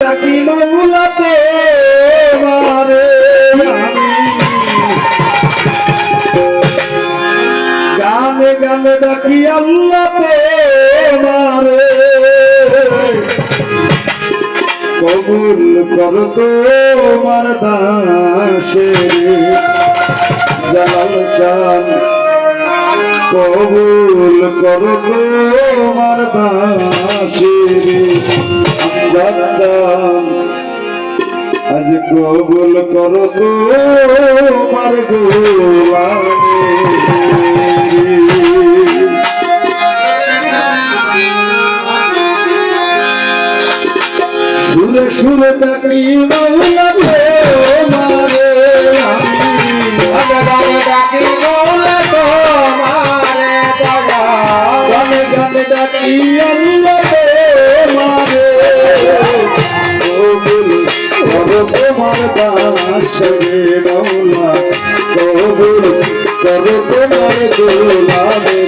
ডাকি মাওলাতে মারে গানে গানে ডাকি আল্লাহতে মারে কবুল কর তোমার দাসে জালাল চান কবুল কর তোমার দাসে আমজাদ চান আজ কবুল কর তোমার গোলামে সুরে সুরে ডাকি মাওলাতে মারে আমি ডাকি মাওলা তোমারে বাবা গানে গানে ডাকি আল্লাহতে মারে কবুল করো তোমার দাসে মাওলা কবুল করো তোমার গোলামে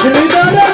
Shri Dada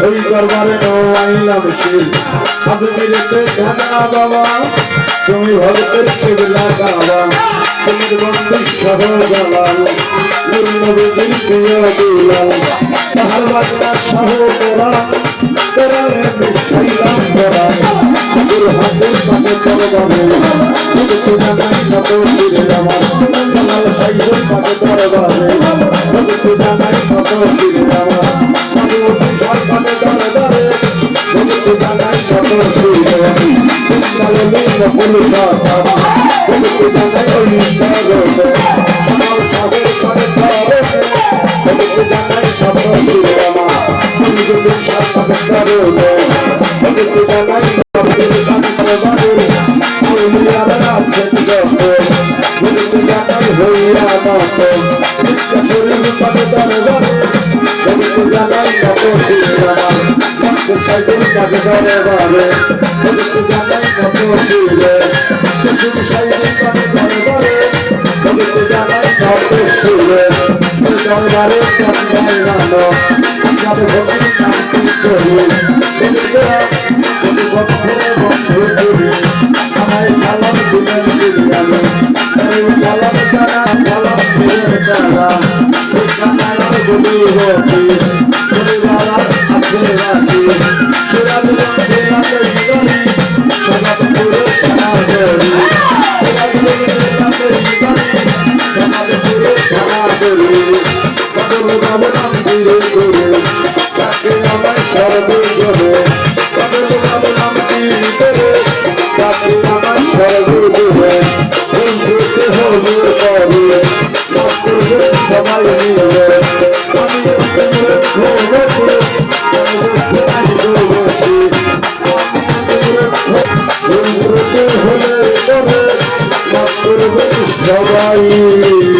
ওই দরবারে আইলাম শিল আদমিরেতে ঢাকা বাবা তুমি ভক্তের শিবলা গাবা তোমার বন্ধু সহ জালাল নবীর প্রিয় দুলাল তাহার বাজনা সহ কোরআন কোরআনে বিছাইলাম কোরআন তোর হাতে পাকে দরবারে তুমি জানাই কত দিলে আমার জালাল সাইয়ের পাকে দরবারে তুমি জানাই কত দিলে আমার আমি ওই পাকে দরবারে তুমি জানাই কত দিলে কালমি নকুল সাবা তুমি জানাই ওই সাগরে আমার সাগর পাকে দরবারে তুমি জানাই কত দিলে আমার তুমি যদি পাকে দরবারে তুমি জানাই কত দিলে দরবারে মুলিয়ারা আছে জগতে তুমি জানাই হইয়া মত নিত্য শরীর পাকে দরবারে তুমি জানাই কত দিলে আমার সাইকেল পাকে দরবারে তুমি জানাই কত দিলে তুমি সাইকেল পাকে দরবারে তুমি জানাই কত দিলে দরবারে কান্দাই রানো যাবে ভক্তি শান্তি করি তুমি ভক্তরে বন্ধু করি আমায় সালাম দিলেন দিলালে এই সালাম জানা সালাম দিলেন জানা এই কানার গুলি হতি তুমি বাবা আছে রাতি পুরা দিলাম দিলাতে দিলানি সালাম পুরো সানা করি পুরা দিলাম দিলাতে দিলানি সালাম পুরো সানা করি কবল বাবনাম ধীরে করে তাকে আমার সর্বে করে কবল বাবনাম ধীরে করে তাকে আমার সর্বে করে বন্ধুতে হবে করে করবে সবাই মিলে আমি বন্ধুতে হলে করে করবে সবাই